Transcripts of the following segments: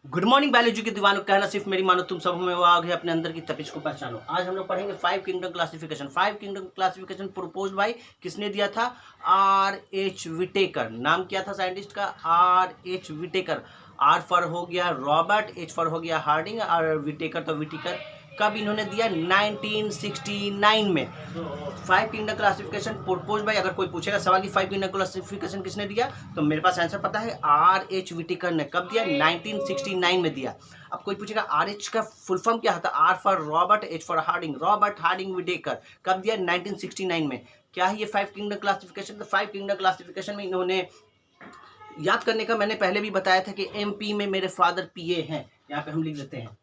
Good morning biology के दीवानों, कहना सिर्फ मेरी मानो, तुम सब में वो आग है, अपने अंदर की तपिश को पहचानो। आज हम लोग पढ़ेंगे five kingdom classification. Five kingdom classification propose by, किसने दिया था? R.H. विटेकर। नाम क्या था साइंटिस्ट का? R.H. विटेकर। आर फॉर हो गया रॉबर्ट, एच फॉर हो गया हार्डिंग, और विटेकर तो विटेकर। कब इन्होंने दिया? 1969 में। Five kingdom classification propose by. अगर कोई पूछेगा सवाल कि फाइव किंगडम क्लासिफिकेशन किसने दिया, तो मेरे पास आंसर पता है, R.H. विटेकर ने। कब दिया? 1969 में दिया। अब कोई पूछेगा RH का फुल फॉर्म क्या था? R for Robert, H for Harding. Robert Harding Whittaker. कब दिया? 1969 में। क्या है ये फाइव किंगडम क्लासिफिकेशन? तो फाइव किंगडम क्लासिफिकेशन में इन्होंने याद करने का मैंने पहले भी बताया था कि MP में मेरे फादर PA हैं। यहाँ पे हम लिख देते हैं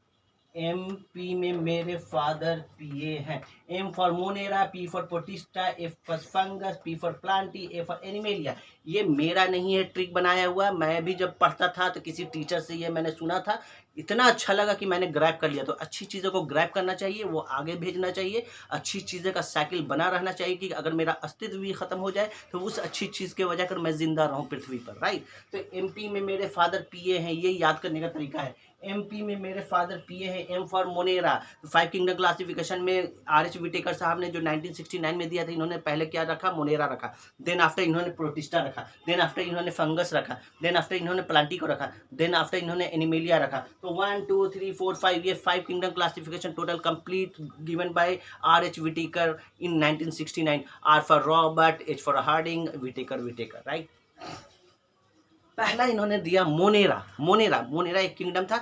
MP में मेरे फादर PA हैं। M for Monera, P for protista, F for fungus, P for Plantae, A for animalia. ये मेरा नहीं है, ट्रिक बनाया हुआ। मैं भी जब पढ़ता था तो किसी टीचर से ये मैंने सुना था, इतना अच्छा लगा कि मैंने ग्रैब कर लिया। तो अच्छी चीज़ों को ग्रैब करना चाहिए, वो आगे भेजना चाहिए। अच्छी चीज़ें का साइकिल बना रहना चाहिए कि अगर मेरा अस्तित्व भी खत्म हो जाए तो उस अच्छी चीज़ के वजह कर मैं जिंदा रहूं पृथ्वी पर, राइट। तो MP में मेरे फादर PA हैं, ये याद करने का तरीका है। MP में मेरे फादर PA है। M for Monera. Five kingdom classification में R.H. विटेकर साहब ने जो 1969 में दिया था, इन्होंने पहले क्या रखा? मोनेरा रखा। देन आफ्टर इन्होंने प्रोटिस्टा रखा। देन आफ्टर इन्होंने फंगस रखा। देन आफ्टर इन्होंने प्लांटी को रखा। देन आफ्टर इन्होंने एनिमेलिया रखा। तो 1 2 3 4 5 ये five kingdom classification total complete given by R.H. Whittaker in 1969। R for Robert, H for Harding, Whittaker, right. पहला इन्होंने दिया मोनेरा। मोनेरा एक किंगडम था।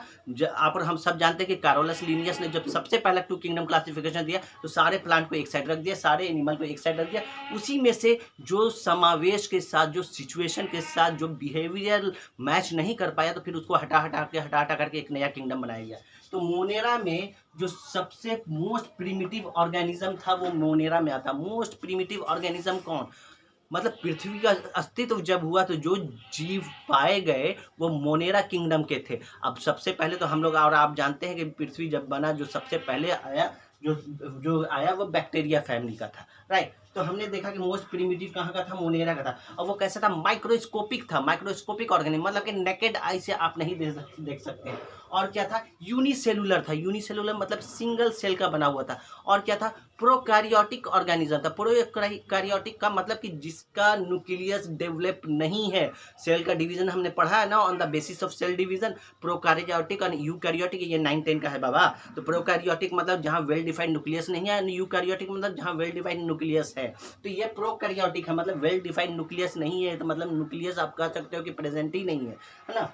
आप और हम सब जानते हैं कि कैरोलस लिनियस ने जब सबसे पहला टू किंगडम क्लासिफिकेशन दिया तो सारे प्लांट को एक साइड रख दिया, सारे एनिमल को एक साइड रख दिया। उसी में से जो समावेश के साथ, जो सिचुएशन के साथ जो बिहेवियर मैच नहीं कर पाया, तो फिर उसको हटा करके एक नया किंगडम बनाया गया। तो मोनेरा में जो सबसे मोस्ट प्रिमिटिव ऑर्गेनिज्म था वो मोनेरा में आता। मोस्ट प्रिमिटिव ऑर्गेनिज्म कौन? मतलब पृथ्वी का अस्तित्व जब हुआ तो जो जीव पाए गए वो मोनेरा किंगडम के थे। अब सबसे पहले तो हम लोग और आप जानते हैं कि पृथ्वी जब बना, जो सबसे पहले आया, जो आया वो बैक्टीरिया फैमिली का था, राइट। तो हमने देखा कि मोस्ट प्रिमिटिव कहाँ का था? मोनेरा का था। और वो कैसा था? माइक्रोस्कोपिक था। माइक्रोस्कोपिक ऑर्गेनिज्म मतलब कि नेकेड आई से आप नहीं देख सकते हैं। और क्या था? यूनिसेलुलर था। यूनिसेलुलर मतलब सिंगल सेल का बना हुआ था। और क्या था? प्रोकैरियोटिक ऑर्गेनिज्म था। प्रोकैरियोटिक का मतलब कि जिसका न्यूक्लियस डेवलप नहीं है। सेल का डिवीजन हमने पढ़ा है ना, on the basis of cell division. Prokaryotic और यूकैरियोटिक, ये 9-10 का है बाबा। तो प्रोकैरियोटिक मतलब जहाँ वेल डिफाइंड न्यूक्लियस नहीं है, यूकैरियोटिक मतलब जहाँ वेल डिफाइंड न्यूक्लियस है। तो ये प्रोकैरियोटिक है, मतलब वेल डिफाइंड न्यूक्लियस नहीं है, तो मतलब न्यूक्लियस आप कह सकते हो कि प्रेजेंट ही नहीं है ना।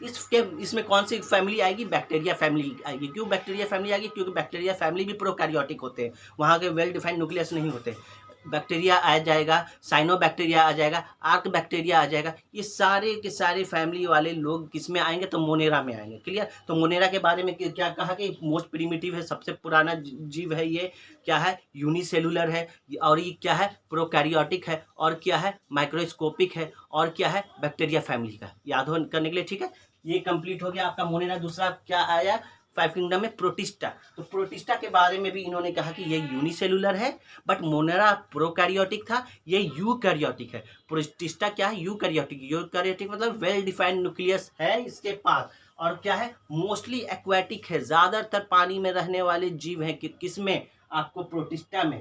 इसमें कौन सी फैमिली आएगी? बैक्टीरिया फैमिली आएगी। क्यों बैक्टीरिया फैमिली आएगी? क्योंकि बैक्टीरिया फैमिली भी प्रोकैरियोटिक होते हैं, वहाँ के वेल डिफाइंड न्यूक्लियस नहीं होते। बैक्टीरिया आ जाएगा, साइनोबैक्टीरिया आ जाएगा, आर्क बैक्टीरिया आ जाएगा। ये सारे के सारे फैमिली वाले लोग किस में आएंगे? तो मोनेरा में आएंगे। क्लियर? तो मोनेरा के बारे में क्या कहा कि मोस्ट प्रिमिटिव है, सबसे पुराना जीव है ये। क्या है? यूनिसेलुलर है। और ये क्या है? प्रोकैरियोटिक है। और क्या है? माइक्रोस्कोपिक है। और क्या है? बैक्टीरिया फैमिली का। याद हो करने के लिए, ठीक है। ये कंप्लीट हो गया आपका मोनेरा। दूसरा क्या आया फाइव किंगडम में? प्रोटिस्टा। तो प्रोटिस्टा के बारे में भी इन्होंने कहा कि ये यूनिसेलुलर है, बट मोनेरा प्रोकैरियोटिक था, ये यूकैरियोटिक है। प्रोटिस्टा क्या है? यूकैरियोटिक। यूकैरियोटिक मतलब वेल डिफाइंड न्यूक्लियस है इसके पास। और क्या है? मोस्टली एक्वेटिक है, ज्यादातर पानी में रहने वाले जीव हैं। किसमें? आपको प्रोटिस्टा में।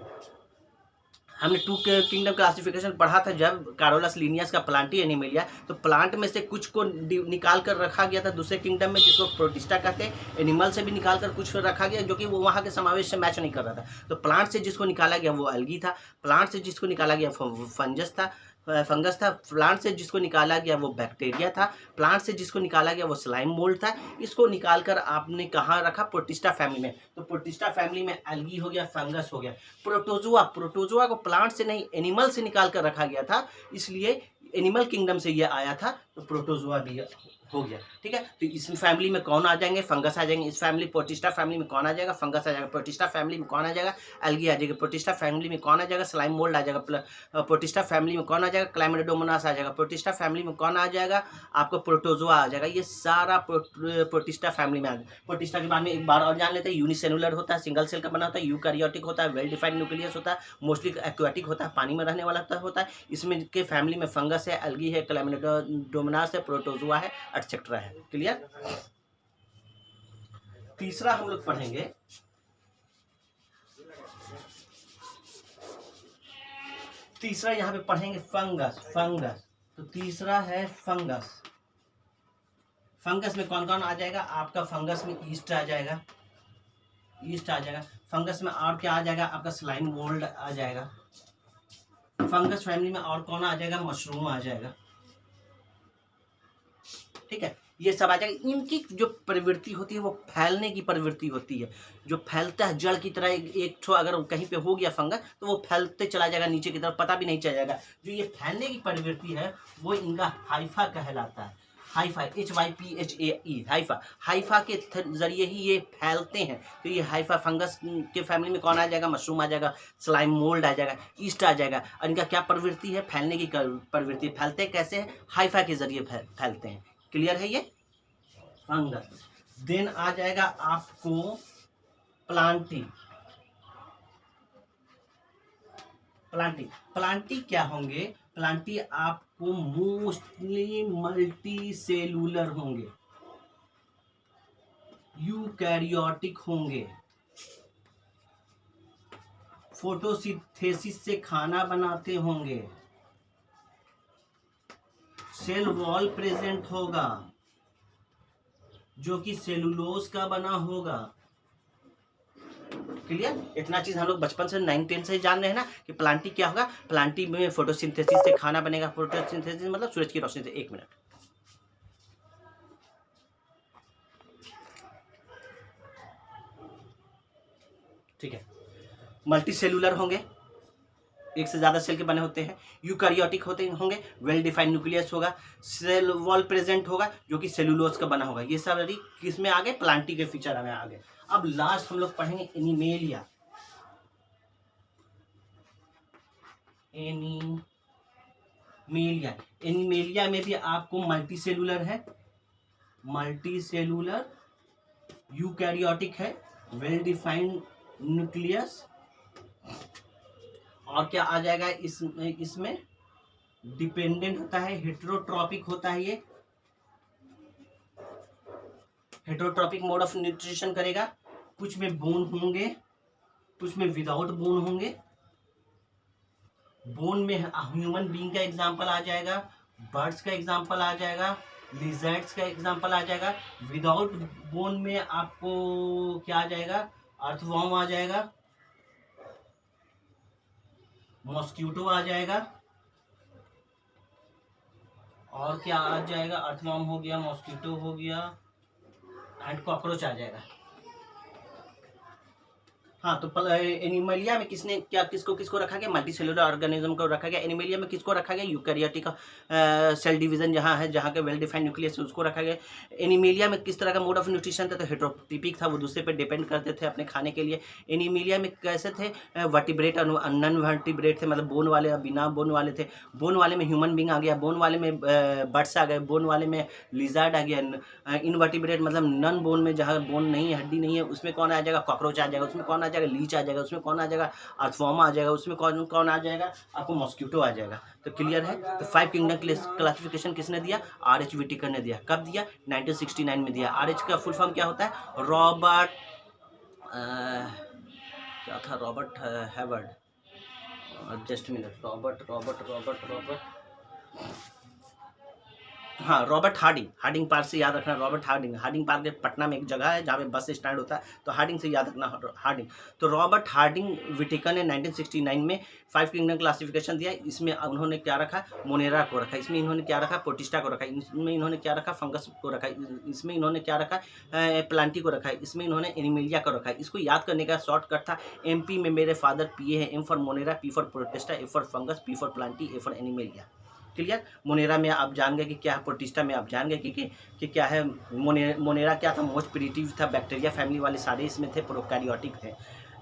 हमने टू किंगडम क्लासिफिकेशन पढ़ा था जब कैरोलस लिनियस का प्लांटी एनिमेलिया। तो प्लांट में से कुछ को निकाल कर रखा गया था दूसरे किंगडम में, जिसको प्रोटिस्टा कहते हैं। एनिमल से भी निकाल कर कुछ रखा गया जो कि वो वहाँ के समावेश से मैच नहीं कर रहा था। तो प्लांट से जिसको निकाला गया वो एल्गी था। प्लांट से जिसको निकाला गया फंगस था। प्लांट से जिसको निकाला गया वो बैक्टीरिया था। प्लांट से जिसको निकाला गया वो स्लाइम मोल्ड था। इसको निकालकर आपने कहाँ रखा? प्रोटिस्टा फैमिली में। तो प्रोटिस्टा फैमिली में एल्गी हो गया, फंगस हो गया। प्रोटोजोआ को प्लांट से नहीं, एनिमल से निकाल कर रखा गया था, इसलिए एनिमल किंगडम से ये आया था। तो प्रोटोजोआ भी हो गया, ठीक है। तो इस फैमिली में कौन आ जाएंगे? फंगस आ जाएंगे। इस फैमिली प्रोटिस्टा फैमिली में कौन आ जाएगा? फंगस आ जाएगा। प्रोटिस्टा फैमिली में कौन आ जाएगा? एल्गी आ जाएगा। प्रोटिस्टा फैमिली में कौन आ जाएगा? स्लाइम मोल्ड आ जाएगा। प्रोटिस्टा फैमिली में कौन आ जाएगा? क्लाइमेडोमोनास आ जाएगा। प्रोटिस्टा फैमिली में कौन आ जाएगा? आपको प्रोटोजोआ आ जाएगा। ये सारा प्रोटिस्टा फैमिली में आ जाएगा। प्रोटिस्टा के बारे में एक बार और जान लेते हैं। यूनिसेलुलर होता है, सिंगल सेल का बना होता है। यूकैरियोटिक होता है, वेल डिफाइंड न्यूक्लियस होता है, मोस्टली एक्वेटिक होता है, पानी में रहने वाला होता है। इसमें के फैमिली में फंगस है, एल्गी है, क्लाइमेडोमोनास है, प्रोटोजोआ है, एटसेट्रा है। क्लियर। तीसरा हम लोग पढ़ेंगे यहाँ पे पढ़ेंगे फंगस। तो तीसरा है फंगस। फंगस में कौन कौन आ जाएगा आपका? फंगस में ईस्ट आ जाएगा, फंगस में और क्या आ जाएगा आपका? स्लाइम मोल्ड आ जाएगा। फंगस फैमिली में और कौन आ जाएगा? मशरूम आ जाएगा। ठीक है, ये सब आ जाएगा। इनकी जो प्रवृत्ति होती है वो फैलने की प्रवृत्ति होती है, जो फैलता है जड़ की तरह। एक ठो अगर कहीं पे हो गया फंगस तो वो फैलते चला जाएगा नीचे की तरफ, पता भी नहीं चलेगा। जो ये फैलने की प्रवृत्ति है वो इनका हाइफा कहलाता है। हाइफा, HYPHAE, हाइफा के जरिए ही ये फैलते हैं। तो ये हाइफा फंगस के फैमिली में कौन आ जाएगा? मशरूम आ जाएगा, स्लाइम मोल्ड आ जाएगा, ईस्ट आ जाएगा। और इनका क्या प्रवृत्ति है? फैलने की प्रवृत्ति। फैलते कैसे हैं? हाइफा के जरिए फैलते हैं। क्लियर है ये फंगस। देन आ जाएगा आपको प्लांटी। प्लांटी क्या होंगे? प्लांटी आपको मोस्टली मल्टी सेलुलर होंगे, यूकैरियोटिक होंगे, फोटोसिंथेसिस से खाना बनाते होंगे, सेल वॉल प्रेजेंट होगा जो कि सेलुलोज का बना होगा। क्लियर। इतना चीज हम लोग बचपन से 9-10 से जान रहे हैं ना कि प्लांटी क्या होगा। प्लांटी में फोटोसिंथेसिस से खाना बनेगा। फोटोसिंथेसिस मतलब सूरज की रोशनी से। 1 मिनट। ठीक है, मल्टी सेलुलर होंगे, एक से ज्यादा सेल के बने होते हैं, यूकैरियोटिक होंगे, वेल डिफाइंड न्यूक्लियस होगा, सेल वॉल प्रेजेंट होगा जो कि सेलुलोज का बना होगा। ये सब किस में आ गए? प्लांटी के फीचर में आ गए। अब लास्ट हम लोग पढ़ेंगे एनिमेलिया। एनिमेलिया में भी आपको मल्टी सेलुलर, यूकैरियोटिक है, वेल डिफाइंड न्यूक्लियस, और क्या आ जाएगा इसमें? डिपेंडेंट होता है, हेटेरोट्रॉपिक होता है। ये हेटेरोट्रॉपिक मोड ऑफ न्यूट्रिशन करेगा। कुछ में बोन होंगे, कुछ में विदाउट बोन होंगे। बोन में ह्यूमन बीइंग का एग्जांपल आ जाएगा, बर्ड्स का एग्जांपल आ जाएगा, लिजर्ड्स का एग्जांपल आ जाएगा। विदाउट बोन में आपको क्या आ जाएगा? अर्थवॉर्म आ जाएगा, मॉस्किटो आ जाएगा, और क्या आ जाएगा? अर्थवॉर्म हो गया, मॉस्किटो हो गया, एंड कॉकरोच आ जाएगा। हाँ, तो एनिमेलिया में किसको रखा गया? मल्टी सेलुलर ऑर्गेनिज्म को रखा गया। एनिमेलिया में किसको रखा गया? यूकैरियोटिक सेल डिवीजन जहाँ के वेल डिफाइंड न्यूक्लियस उसको रखा गया। एनिमेलिया में किस तरह का मोड ऑफ न्यूट्रिशन था? तो हेटेरोटिपिक था, वो दूसरे पे डिपेंड करते थे अपने खाने के लिए। एनिमेलिया में कैसे थे? वर्टिब्रेट और नॉन वर्टिब्रेट थे, मतलब बोन वाले और बिना बोन वाले थे। बोन वाले में ह्यूमन बींग आ गया, बोन वाले में बर्ड्स आ गए, बोन वाले में लिजर्ड आ गया। इनवर्टिब्रेट मतलब नॉन बोन में, जहाँ बोन नहीं है, हड्डी नहीं है, उसमें कौन आ जाएगा? कॉकरोच आ जाएगा। उसमें कौन आ जाएगा? लीच आ जाएगा। उसमें कौन आ जाएगा? अर्थवॉर्म आ जाएगा। उसमें कौन आ जाएगा? आपको मॉस्किटो आ जाएगा। तो क्लियर है। तो 5 किंगडम क्लासिफिकेशन किसने दिया? RH व्हिटेकर ने दिया। कब दिया? 1969 में दिया। RH का फुल फॉर्म क्या होता है? रॉबर्ट क्या था? Robert Howard. Just minute. Robert हाँ, रॉबर्ट हार्डिंग पार्क से याद रखना। रॉबर्ट हार्डिंग पार्क पटना में एक जगह है जहाँ पे बस स्टैंड होता है, तो हार्डिंग से याद रखना। हार्डिंग। तो रॉबर्ट हार्डिंग व्हिटेकर ने 1969 में 5 किंगडम क्लासिफिकेशन दिया। इसमें उन्होंने क्या रखा? मोनेरा को रखा। इसमें इन्होंने क्या रखा? प्रोटिस्टा को रखा। इसमें इन्होंने क्या रखा? फंगस को रखा। इसमें इन्होंने क्या रखा? प्लांटी को रखा। इसमें इन्होंने एनिमेलिया को रखा। इसको याद करने का शॉर्टकट था, MP में मेरे फादर PA है। M for Monera, P for protista, A for fungus, P for Plantae, A for animalia. Clear. Monera में आप जान गए कि क्या है, प्रोटिस्टा में आप जान गए कि क्या है। मोनेरा क्या था? मोस्ट प्रिमिटिव था, बैक्टीरिया फैमिली वाले सारे इसमें थे, प्रोकैरियोटिक थे।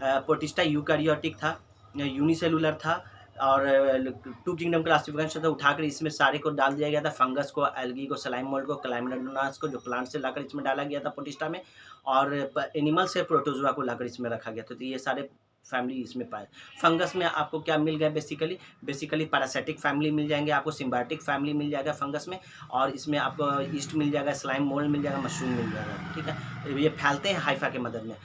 प्रोटिस्टा यूकैरियोटिक था, यूनिसेलुलर था, और 2 किंगडम क्लासिफिकेशन था। उठाकर इसमें सारे को डाल दिया गया था, फंगस को, एल्गी को, स्लाइम मोल्ड को, क्लाइमेडोनास को, जो प्लांट से लाकर इसमें डाला गया था प्रोटिस्टा में, और एनिमल से प्रोटोजोआ को लाकर इसमें रखा गया था। तो ये सारे फैमिली इसमें पाए। फंगस में आपको क्या मिल गया, बेसिकली पैरासिटिक फैमिली मिल जाएंगे आपको, सिम्बायोटिक फैमिली मिल जाएगा फंगस में, और इसमें आपको ईस्ट मिल जाएगा, स्लाइम मोल्ड मिल जाएगा, मशरूम मिल जाएगा, ठीक है। ये फैलते हैं हाइफा के मदद में।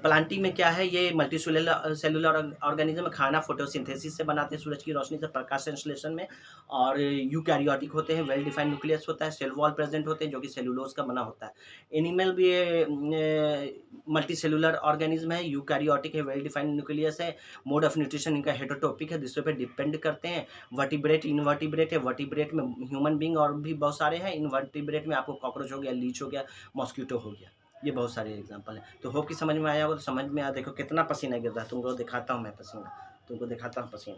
प्लांटी में क्या है, ये मल्टी सेलुलर ऑर्गेनिज्म, खाना फोटोसिंथेसिस से बनाते हैं, सूरज की रोशनी से, प्रकाश संश्लेषण में, और यूकैरियोटिक होते हैं, वेल डिफाइंड न्यूक्लियस होता है, सेल वॉल प्रेजेंट होते हैं जो कि सेलुलोज का बना होता है। एनिमल भी मल्टी सेलुलर ऑर्गेनिज्म है, यूकैरियोटिक है, वेल डिफाइंड न्यूक्लियस है, मोड ऑफ न्यूट्रिशन इनका हेटरोटॉपिक है, दूसरे पे डिपेंड करते हैं। वर्टिब्रेट, इनवर्टिब्रेट है, वर्टिब्रेट में ह्यूमन बींग और भी बहुत सारे हैं, इनवर्टिब्रेट में आपको कॉकरोच हो गया, लीच हो गया, मॉस्किटो हो गया, ये बहुत सारे एग्जांपल हैं। तो होप कि समझ में आया होगा। तो समझ में आया, देखो कितना पसीना गिर रहा है, तुमको दिखाता हूँ मैं पसीना, तुमको दिखाता हूँ पसीना,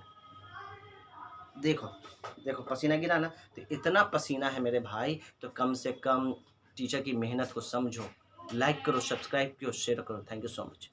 देखो देखो पसीना गिरा ना, तो इतना पसीना है मेरे भाई, तो कम से कम टीचर की मेहनत को समझो, लाइक करो, सब्सक्राइब करो, शेयर करो। Thank you so much.